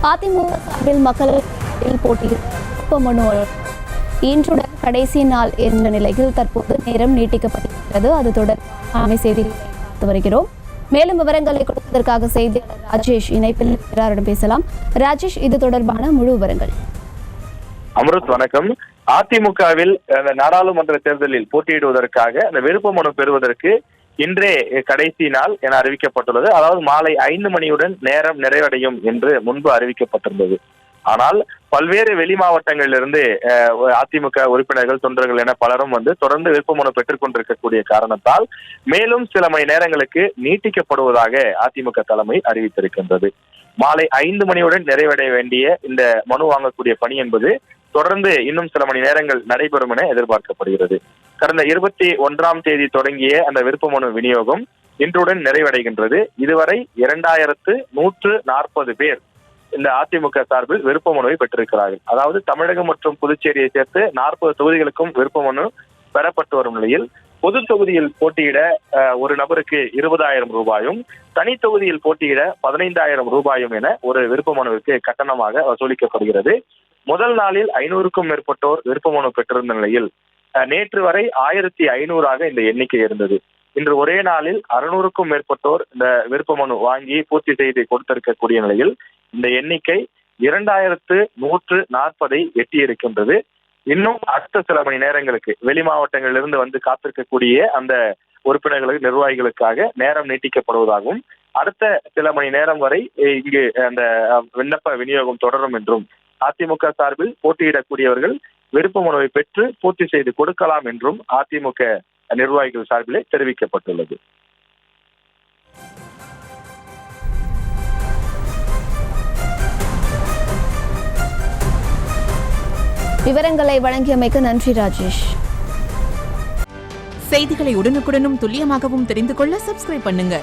அதிமுக சார்பில் மக்கள் போட்டியில் மனு இன்றுடன் கடைசி நாள் என்ற நிலையில் தற்போது நேரம் நீட்டிக்கப்பட்டிருக்கிறது. அது தொடர்பான செய்திகளை பார்த்து வருகிறோம். மேலும் விவரங்களை கொடுப்பதற்காக செய்தியாளர் ராஜேஷ் இணைப்பில் இருக்கிறாரிடம் பேசலாம். ராஜேஷ், இது தொடர்பான முழு விவரங்கள். அம்ருத், வணக்கம். அதிமுகவில் நாடாளுமன்ற தேர்தலில் போட்டியிடுவதற்காக அந்த விருப்ப மனு பெறுவதற்கு இன்றே கடைசி நாள் என அறிவிக்கப்பட்டுள்ளது. அதாவது மாலை 5 மணியுடன் நேரம் நிறைவடையும் என்று முன்பு அறிவிக்கப்பட்டிருந்தது. ஆனால் பல்வேறு வெளி மாவட்டங்களிலிருந்து அதிமுக உறுப்பினர்கள், தொண்டர்கள் என பலரும் தொடர்ந்து விருப்ப மனு பெற்றுக் கொண்டிருக்கக்கூடிய காரணத்தால் மேலும் சில மணி நேரங்களுக்கு நீட்டிக்கப்படுவதாக அதிமுக தலைமை அறிவித்திருக்கின்றது. மாலை 5 மணியுடன் நிறைவடைய வேண்டிய இந்த மனு வாங்கக்கூடிய பணி என்பது தொடர்ந்து இன்னும் சில மணி நேரங்கள் நடைபெறும் என எதிர்பார்க்கப்படுகிறது. கடந்த 21ஆம் தேதி தொடங்கிய அந்த விருப்ப மனு விநியோகம் இன்றுடன் நிறைவடைகின்றது. இதுவரை 2140 பேர் இந்த அதிமுக சார்பில் விருப்ப மனுவை பெற்றிருக்கிறார்கள். அதாவது தமிழகம் மற்றும் புதுச்சேரியை சேர்த்து 40 தொகுதிகளுக்கும் விருப்ப மனு பெறப்பட்டு வரும் நிலையில் பொது தொகுதியில் போட்டியிட ஒரு நபருக்கு 20,000 ரூபாயும், தனி தொகுதியில் போட்டியிட 15,000 ரூபாயும் என ஒரு விருப்ப மனுவிற்கு கட்டணமாக வசூலிக்கப்படுகிறது. முதல் நாளில் 500க்கும் மேற்பட்டோர் விருப்ப மனு பெற்றிருந்த நிலையில் நேற்று வரை 1500 இந்த எண்ணிக்கை இருந்தது. இன்று ஒரே நாளில் 600க்கும் மேற்பட்டோர் இந்த விருப்ப மனு வாங்கி பூர்த்தி செய்து கொடுத்திருக்கக்கூடிய நிலையில் இந்த எண்ணிக்கை 2140 எட்டியிருக்கின்றது. இன்னும் அடுத்த சில மணி நேரங்களுக்கு வெளி மாவட்டங்களிலிருந்து காத்திருக்கக்கூடிய அந்த உறுப்பினர்களுக்கு, நிர்வாகிகளுக்காக நேரம் நீட்டிக்கப்படுவதாகவும் அடுத்த சில மணி நேரம் வரை இங்கு அந்த விண்ணப்ப விநியோகம் தொடரும் என்றும் அதிமுக சார்பில் போட்டியிடக்கூடியவர்கள் விருப்ப மனுவை பெற்று பூர்த்தி செய்து கொடுக்கலாம் என்றும் அதிமுக நிர்வாகிகள் சார்பிலே தெரிவிக்கப்பட்டுள்ளது. விவரங்களை வழங்கியமைக்கு நன்றி ராஜேஷ். செய்திகளை உடனுக்குடனும் துல்லியமாகவும் தெரிந்து கொள்ள சப்ஸ்கிரைப் பண்ணுங்க.